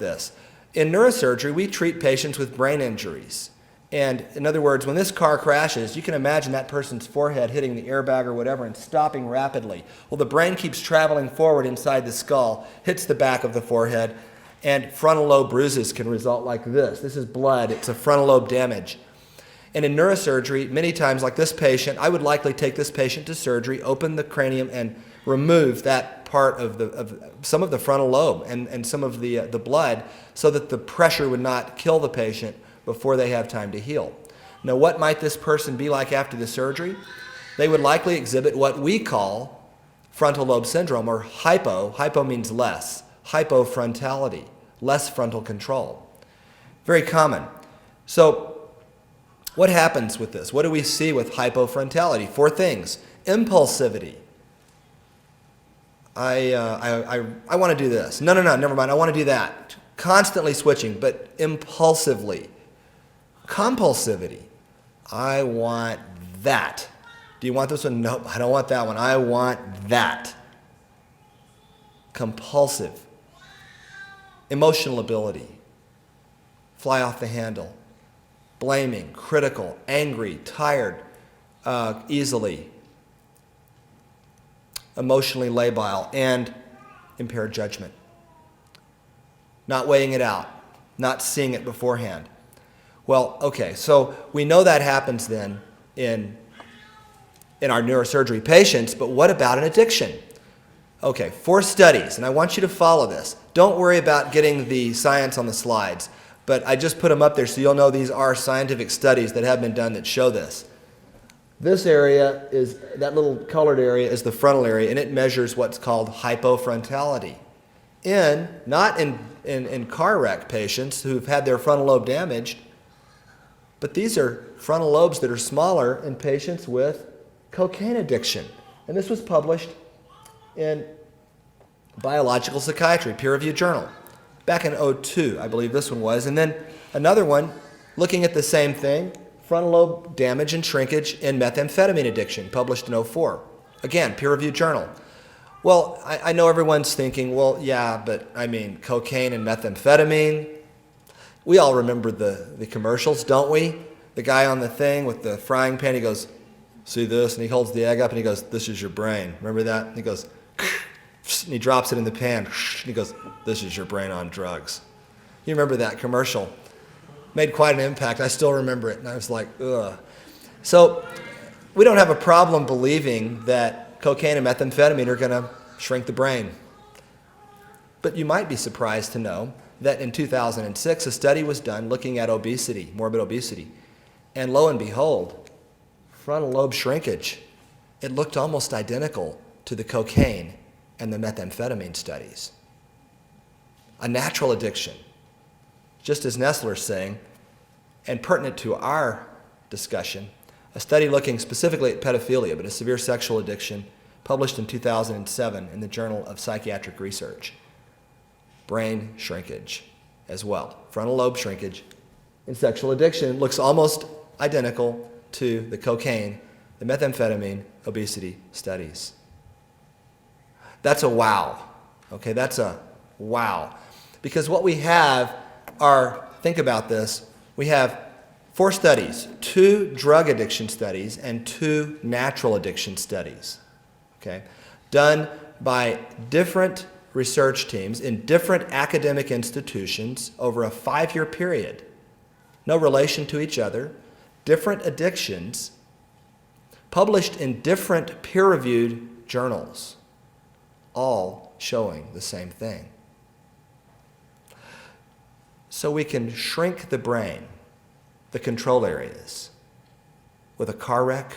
this. In neurosurgery, we treat patients with brain injuries. And in other words, when this car crashes, you can imagine that person's forehead hitting the airbag or whatever and stopping rapidly. Well, the brain keeps traveling forward inside the skull, hits the back of the forehead, and frontal lobe bruises can result like this. This is blood. It's a frontal lobe damage. And in neurosurgery, many times, like this patient, I would likely take this patient to surgery, open the cranium, and remove that part of some of the frontal lobe and some of the blood so that the pressure would not kill the patient before they have time to heal. Now, what might this person be like after the surgery? They would likely exhibit what we call frontal lobe syndrome, or hypo means less, hypofrontality, less frontal control. Very common. So what happens with this? What do we see with hypofrontality? 4 things. Impulsivity. I want to do this. No, never mind. I want to do that. Constantly switching, but impulsively. Compulsivity. I want that. Do you want this one? Nope, I don't want that one. I want that. Compulsive. Emotional ability. Fly off the handle. Blaming, critical, angry, tired, easily. Emotionally labile, and impaired judgment. Not weighing it out. Not seeing it beforehand. Well, okay, so we know that happens then in our neurosurgery patients, but what about an addiction? Okay, 4 studies, and I want you to follow this. Don't worry about getting the science on the slides, but I just put them up there so you'll know these are scientific studies that have been done that show this. This area is, that little colored area is the frontal area, and it measures what's called hypofrontality. Not in car wreck patients who've had their frontal lobe damaged, but these are frontal lobes that are smaller in patients with cocaine addiction. And this was published in Biological Psychiatry, peer-reviewed journal, back in 2002, I believe this one was. And then another one looking at the same thing, frontal lobe damage and shrinkage in methamphetamine addiction, published in 2004. Again, peer-reviewed journal. Well, I know everyone's thinking, well, yeah, but I mean, cocaine and methamphetamine. We all remember the commercials, don't we? The guy on the thing with the frying pan, he goes, see this? And he holds the egg up and he goes, this is your brain. Remember that? And he goes, and he drops it in the pan. And he goes, this is your brain on drugs. You remember that commercial? Made quite an impact. I still remember it. And I was like, ugh. So we don't have a problem believing that cocaine and methamphetamine are going to shrink the brain. But you might be surprised to know that in 2006, a study was done looking at obesity, morbid obesity. And lo and behold, frontal lobe shrinkage, it looked almost identical to the cocaine and the methamphetamine studies. A natural addiction, just as Nestler's saying, and pertinent to our discussion, a study looking specifically at pedophilia, but a severe sexual addiction, published in 2007 in the Journal of Psychiatric Research. Brain shrinkage as well. Frontal lobe shrinkage in sexual addiction looks almost identical to the cocaine, the methamphetamine, obesity studies. That's a wow. Okay, that's a wow. Because what we have are, think about this, we have 4 studies, 2 drug addiction studies and 2 natural addiction studies, okay, done by different research teams in different academic institutions over a 5-year period. No relation to each other, different addictions, published in different peer-reviewed journals, all showing the same thing. So we can shrink the brain, the control areas, with a car wreck